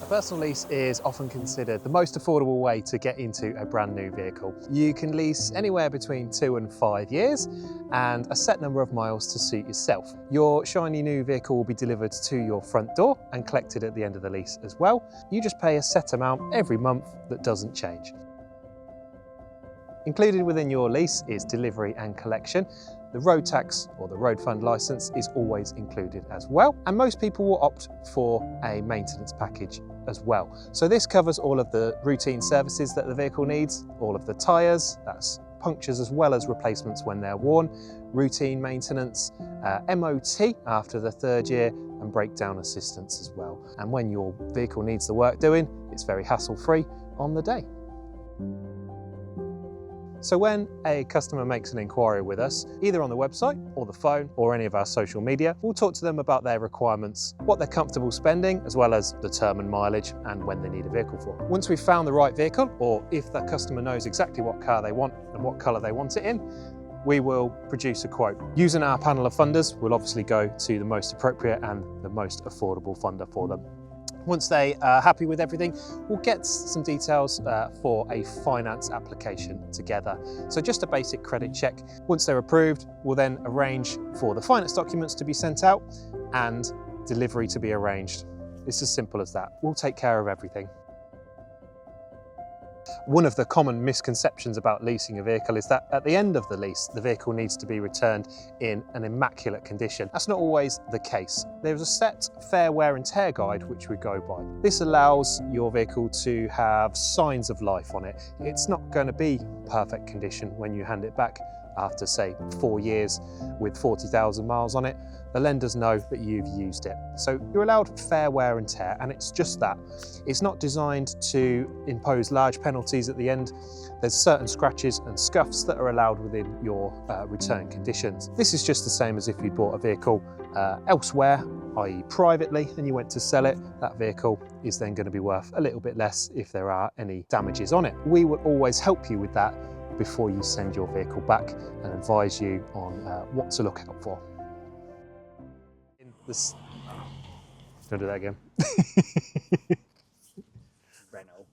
A personal lease is often considered the most affordable way to get into a brand new vehicle. You can lease anywhere between 2 and 5 years and a set number of miles to suit yourself. Your shiny new vehicle will be delivered to your front door and collected at the end of the lease as well. You just pay a set amount every month that doesn't change. Included within your lease is delivery and collection. The road tax or the road fund licence is always included as well. And most people will opt for a maintenance package as well. So this covers all of the routine services that the vehicle needs, all of the tyres, that's punctures as well as replacements when they're worn, routine maintenance, MOT after the 3rd year, and breakdown assistance as well. And when your vehicle needs the work doing, it's very hassle-free on the day. So when a customer makes an inquiry with us, either on the website or the phone or any of our social media, we'll talk to them about their requirements, what they're comfortable spending, as well as the term and mileage and when they need a vehicle for. Once we've found the right vehicle, or if that customer knows exactly what car they want and what colour they want it in, we will produce a quote. Using our panel of funders, we'll obviously go to the most appropriate and the most affordable funder for them. Once they are happy with everything, we'll get some details for a finance application together. So just a basic credit check. Once they're approved, we'll then arrange for the finance documents to be sent out and delivery to be arranged. It's as simple as that. We'll take care of everything. One of the common misconceptions about leasing a vehicle is that at the end of the lease, the vehicle needs to be returned in an immaculate condition. That's not always the case. There's a set fair wear and tear guide which we go by. This allows your vehicle to have signs of life on it. It's not going to be perfect condition when you hand it back after, say, 4 years with 40,000 miles on it. The lenders know that you've used it. So you're allowed fair wear and tear, and it's just that. It's not designed to impose large penalties at the end. There's certain scratches and scuffs that are allowed within your return conditions. This is just the same as if you bought a vehicle elsewhere, i.e. privately, and you went to sell it. That vehicle is then going to be worth a little bit less if there are any damages on it. We will always help you with that before you send your vehicle back and advise you on what to look out for. Don't do that again. Renault.